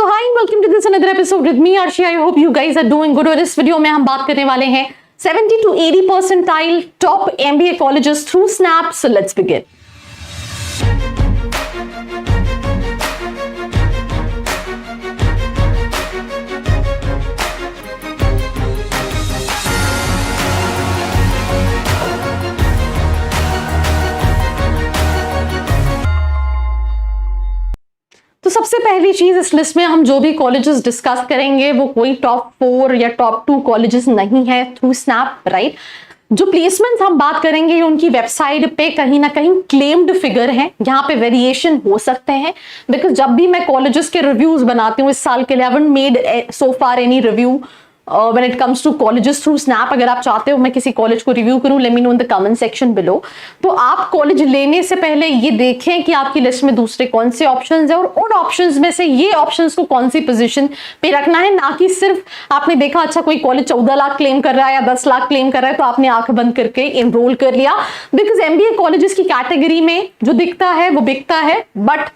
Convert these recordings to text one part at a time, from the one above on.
So hi and welcome to this another episode with me Arshi. I hope you guys are doing good. और इस video में हम बात करने वाले हैं 70 to 80 percentile top MBA colleges through Snap. So let's begin. तो सबसे पहली चीज इस लिस्ट में हम जो भी कॉलेजेस डिस्कस करेंगे वो कोई टॉप 4 या टॉप 2 कॉलेजेस नहीं है थ्रू स्नैप, राइट। जो प्लेसमेंट्स हम बात करेंगे उनकी वेबसाइट पे कहीं ना कहीं क्लेम्ड फिगर है, यहाँ पे वेरिएशन हो सकते हैं बिकॉज जब भी मैं कॉलेजेस के रिव्यूज बनाती हूँ इस साल के लिए, I haven't made so far any review when it comes to colleges through SNAP. अगर आप चाहते हो मैं किसी कॉलेज को रिव्यू करूं, let me know in the comment section below. तो आप कॉलेज लेने से पहले ये देखें कि आपकी लिस्ट में दूसरे कौन से ऑप्शंस है और उन ऑप्शंस में से ये ऑप्शंस को कौन सी पोजीशन पे रखना है, ना कि सिर्फ आपने देखा अच्छा कोई कॉलेज 14 लाख क्लेम कर रहा है या 10 लाख क्लेम कर रहा है तो आपने आंख बंद करके एनरोल कर लिया। बिकॉज एमबीए कॉलेजेस की कैटेगरी में जो दिखता है वो बिकता है, बट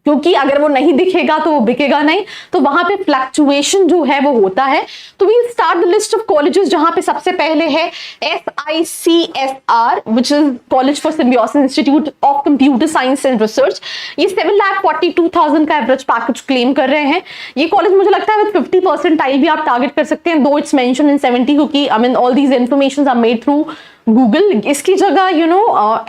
क्योंकि अगर वो नहीं दिखेगा तो वो बिकेगा नहीं, तो वहां पे फ्लक्चुएशन जो है वो होता है। तो we start the list of colleges, जहां पे सबसे पहले है SICSR which is college for Symbiosis institute of computer science and research. ये 7,42,000 का एवरेज पैकेज क्लेम कर रहे हैं। ये कॉलेज मुझे लगता है विद 50 परसेंटाइल भी आप टारगेट कर सकते हैं, दो इट्स मेंशन इन 70, क्योंकि I mean all these information are made through Google. इसकी जगह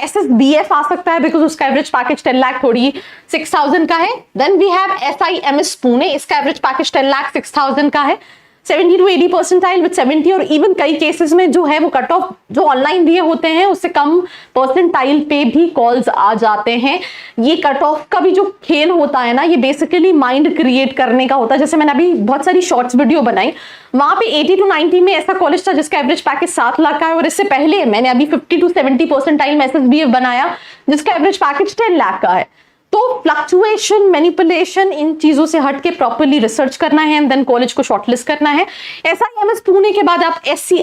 SSBF आ सकता है बिकॉज उसका एवरेज पैकेज 10,36,000 का है। Then we have SIMS Pune, इसका एवरेज पैकेज 10,06,000 का है। 70 to 80 परसेंटाइल विद 70 और इवन कई केसेस में जो है वो कट ऑफ जो ऑनलाइन दिए होते हैं उससे कम परसेंटाइल पे भी कॉल्स आ जाते हैं। ये कट ऑफ का भी जो खेल होता है ना, ये बेसिकली माइंड क्रिएट करने का होता है। जैसे मैंने अभी बहुत सारी शॉर्ट्स वीडियो बनाई, वहां पे 80 to 90 में ऐसा कॉलेज था जिसका एवरेज पैकेज 7 लाख का है, और इससे पहले मैंने अभी 50 to 70 परसेंटाइल में SSBF बनाया जिसका एवरेज पैकेज 10 लाख का है। तो फ्लक्चुएशन, मैनिपुलेशन, इन चीजों से हट के प्रॉपर्ली रिसर्च करना है एंड देन कॉलेज को शॉर्टलिस्ट करना है। SIMS पुणे के बाद आप SCIT,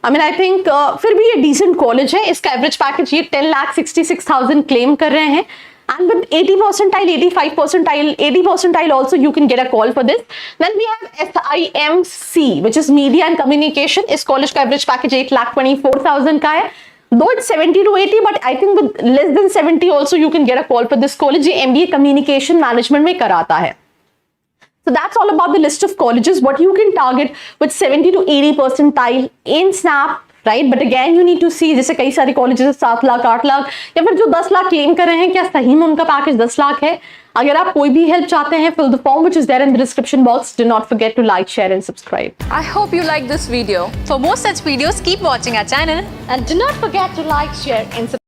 आई थिंक फिर भी ये डिसेंट कॉलेज है। इसका एवरेज पैकेज ये 10,66,000 क्लेम कर रहे हैं। And with 80 percentile, 85 percentile, 80 percentile also you can get a call for this. Then we have SIMC, which is Media and Communication. इस कॉलेज का एवरेज पैकेज 8,24,000 का है। Though it's 70 to 80, but I think with less than 70 also you can get a call for this college. ये MBA Communication Management में कराता है। So that's all about the list of colleges. What you can target with 70 to 80 percentile in Snap. Right, but again you need to see, जैसे कई सारे colleges 7 lakh 8 lakh या फिर जो 10 लाख क्लेम कर रहे हैं, क्या सही में उनका पैकेज 10 लाख है? अगर आप कोई भी हेल्प चाहते हैं, fill the form which is there in the description box. Do not forget to like, share and subscribe. I hope you like this video. For more such videos, keep watching our channel And do not forget to like, share and subscribe.